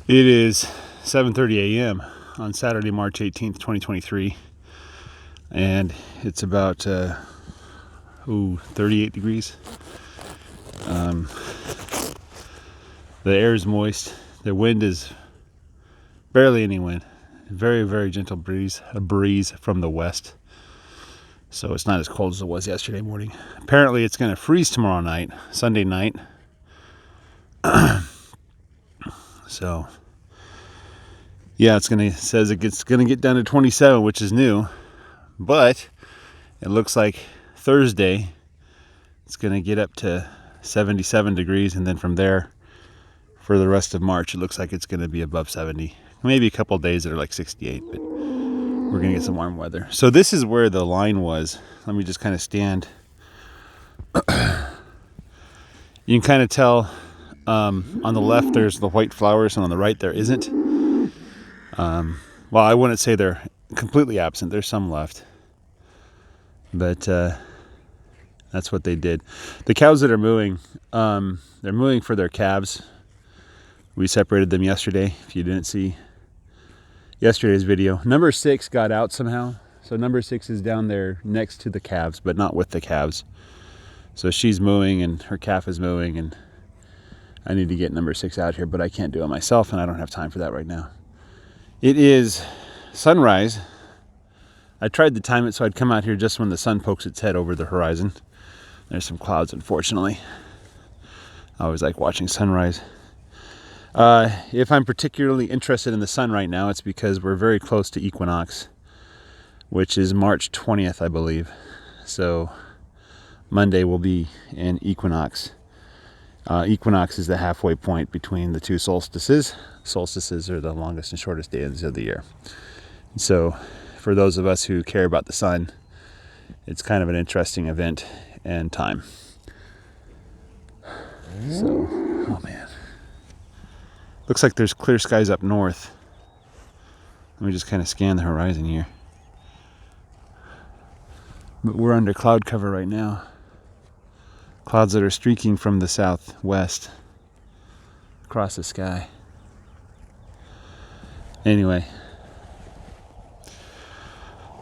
It is 7:30 a.m. on Saturday, March 18th, 2023, and it's about 38 degrees. The air is moist. The wind is barely any wind. Very, very gentle breeze. A breeze from the west. So it's not as cold as it was yesterday morning. Apparently, it's going to freeze tomorrow night, Sunday night. So, yeah, it says it's gonna get down to 27, which is new, but it looks like Thursday it's gonna get up to 77 degrees, and then from there, for the rest of March, it looks like it's gonna be above 70. Maybe a couple of days that are like 68, but we're gonna get some warm weather. So this is where the line was. Let me just kind of stand. You can kind of tell on the left there's the white flowers, and on the right there isn't. Well, I wouldn't say they're completely absent. There's some left. But that's what they did. The cows that are mooing, they're mooing for their calves. We separated them yesterday, if you didn't see yesterday's video. Number 6 got out somehow. So number 6 is down there next to the calves, but not with the calves. So she's mooing and her calf is mooing, and I need to get number 6 out here, but I can't do it myself, and I don't have time for that right now. It is sunrise. I tried to time it so I'd come out here just when the sun pokes its head over the horizon. There's some clouds, unfortunately. I always like watching sunrise. If I'm particularly interested in the sun right now, it's because we're very close to equinox, which is March 20th, I believe. So Monday will be an equinox. Equinox is the halfway point between the two solstices. Solstices are the longest and shortest days of the year. So for those of us who care about the sun, it's kind of an interesting event and time. So, oh man. Looks like there's clear skies up north. Let me just kind of scan the horizon here. But we're under cloud cover right now. Clouds that are streaking from the southwest across the sky. Anyway.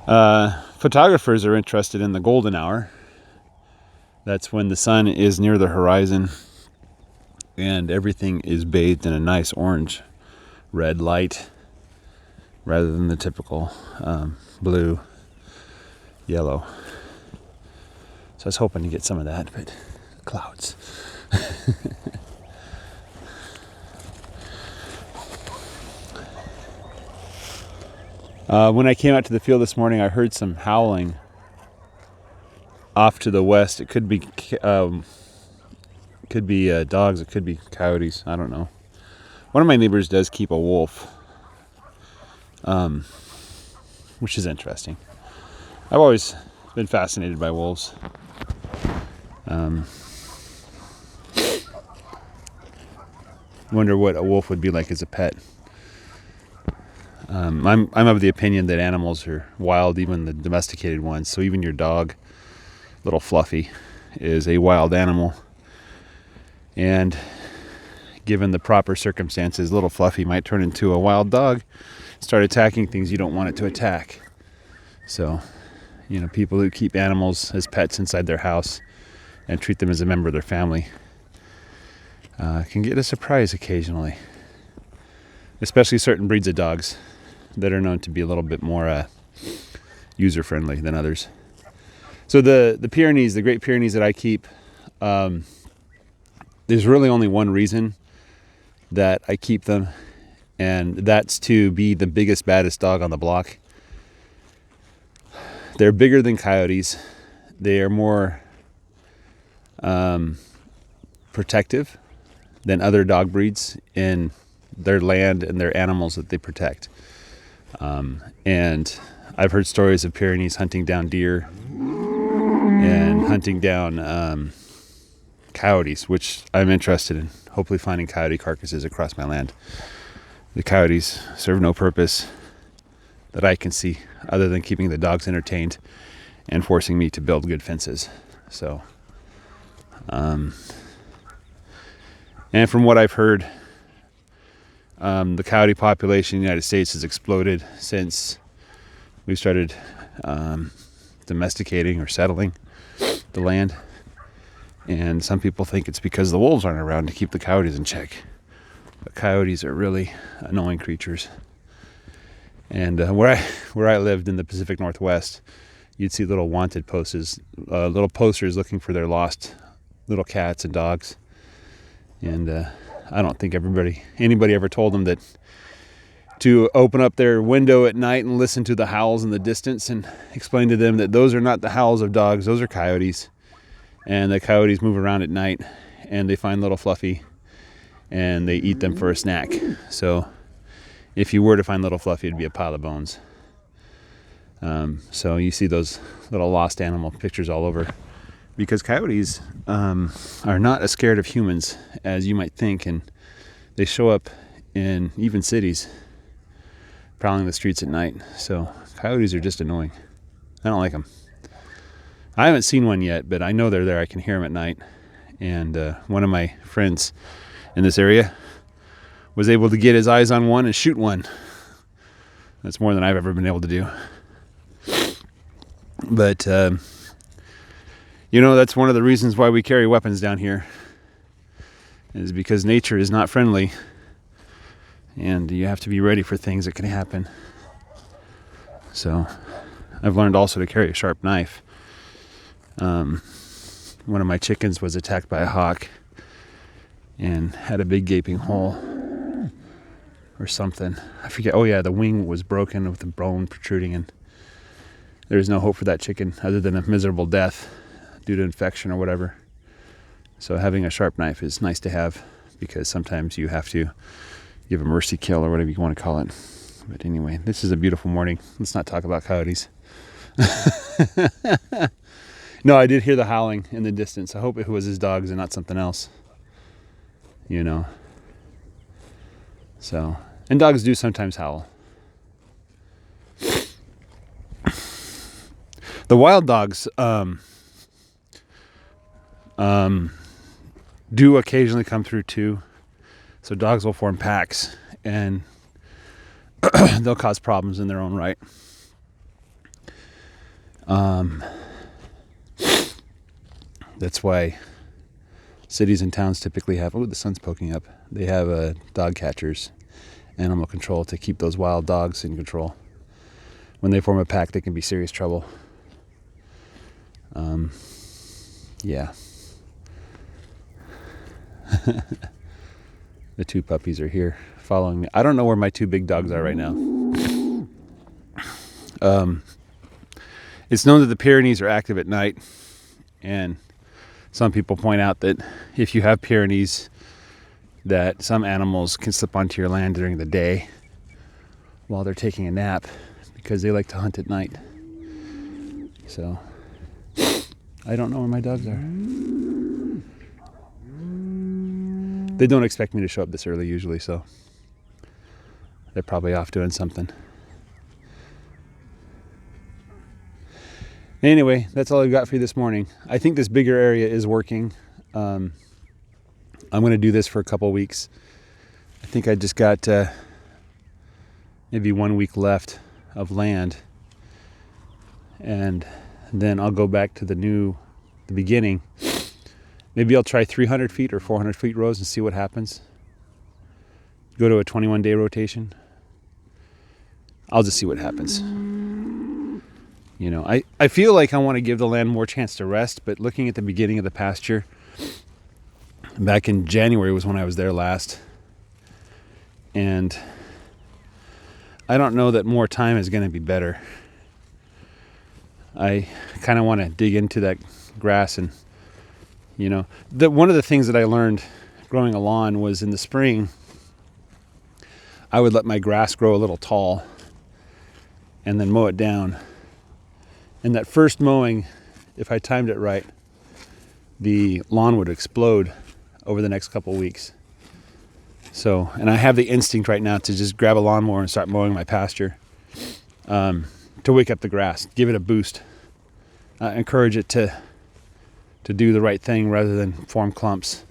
Photographers are interested in the golden hour. That's when the sun is near the horizon and everything is bathed in a nice orange red light rather than the typical blue, yellow. So I was hoping to get some of that, but clouds. When I came out to the field this morning, I heard some howling off to the west. It could be dogs. It could be coyotes. I don't know. One of my neighbors does keep a wolf, which is interesting. I've always been fascinated by wolves. Wonder what a wolf would be like as a pet. I'm of the opinion that animals are wild, even the domesticated ones. So even your dog, little Fluffy, is a wild animal. And given the proper circumstances, little Fluffy might turn into a wild dog, start attacking things you don't want it to attack. So, people who keep animals as pets inside their house and treat them as a member of their family can get a surprise occasionally. Especially certain breeds of dogs that are known to be a little bit more user-friendly than others. So the Pyrenees, the Great Pyrenees that I keep, there's really only one reason that I keep them, and that's to be the biggest, baddest dog on the block. They're bigger than coyotes. They are more protective than other dog breeds in their land and their animals that they protect. And I've heard stories of Pyrenees hunting down deer and hunting down coyotes, which I'm interested in. Hopefully finding coyote carcasses across my land. The coyotes serve no purpose that I can see other than keeping the dogs entertained and forcing me to build good fences. So, and from what I've heard, The coyote population in the United States has exploded since we started domesticating or settling the land. And some people think it's because the wolves aren't around to keep the coyotes in check. But coyotes are really annoying creatures. And where I lived in the Pacific Northwest, you'd see little wanted posters, little posters looking for their lost little cats and dogs. And I don't think anybody ever told them that to open up their window at night and listen to the howls in the distance, and explain to them that those are not the howls of dogs, those are coyotes. And the coyotes move around at night and they find little Fluffy and they eat them for a snack. So if you were to find little Fluffy, it'd be a pile of bones. So you see those little lost animal pictures all over, because coyotes are not as scared of humans as you might think, and they show up in even cities, prowling the streets at night. So coyotes are just annoying. I don't like them. I haven't seen one yet, but I know they're there. I can hear them at night. And one of my friends in this area was able to get his eyes on one and shoot one. That's more than I've ever been able to do. But, that's one of the reasons why we carry weapons down here, is because nature is not friendly. And you have to be ready for things that can happen. So I've learned also to carry a sharp knife. One of my chickens was attacked by a hawk and had a big gaping hole or something. I forget. Oh yeah, the wing was broken with the bone protruding, and there's no hope for that chicken other than a miserable death due to infection or whatever. So having a sharp knife is nice to have, because sometimes you have to give a mercy kill or whatever you want to call it. But anyway, this is a beautiful morning. Let's not talk about coyotes. No, I did hear the howling in the distance. I hope it was his dogs and not something else. So, and dogs do sometimes howl. The wild dogs do occasionally come through too. So dogs will form packs, and they'll cause problems in their own right. That's why cities and towns typically have, the sun's poking up, they have dog catchers, animal control, to keep those wild dogs in control. When they form a pack, they can be serious trouble. Yeah. The two puppies are here following me. I don't know where my two big dogs are right now. It's known that the Pyrenees are active at night, and some people point out that if you have Pyrenees, that some animals can slip onto your land during the day while they're taking a nap, because they like to hunt at night. So I don't know where my dogs are. They don't expect me to show up this early usually, so they're probably off doing something. Anyway, that's all I've got for you this morning. I think this bigger area is working. I'm going to do this for a couple weeks. I think I just got maybe 1 week left of land, and then I'll go back to the beginning. Maybe I'll try 300 feet or 400 feet rows and see what happens. Go to a 21-day rotation. I'll just see what happens. I feel like I want to give the land more chance to rest, but looking at the beginning of the pasture, back in January was when I was there last, and I don't know that more time is going to be better. I kind of want to dig into that grass, and one of the things that I learned growing a lawn was, in the spring I would let my grass grow a little tall and then mow it down. And that first mowing, if I timed it right, the lawn would explode over the next couple weeks. So, and I have the instinct right now to just grab a lawnmower and start mowing my pasture, to wake up the grass, give it a boost, encourage it to do the right thing rather than form clumps.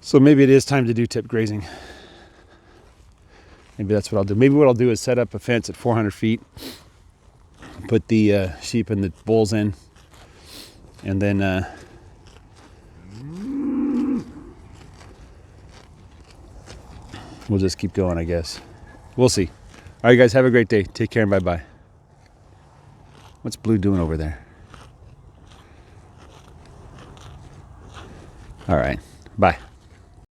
So maybe it is time to do tip grazing. Maybe that's what I'll do. Maybe what I'll do is set up a fence at 400 feet, put the sheep and the bulls in, and then we'll just keep going, I guess. We'll see. All right, guys, have a great day. Take care and bye-bye. What's Blue doing over there? All right, bye.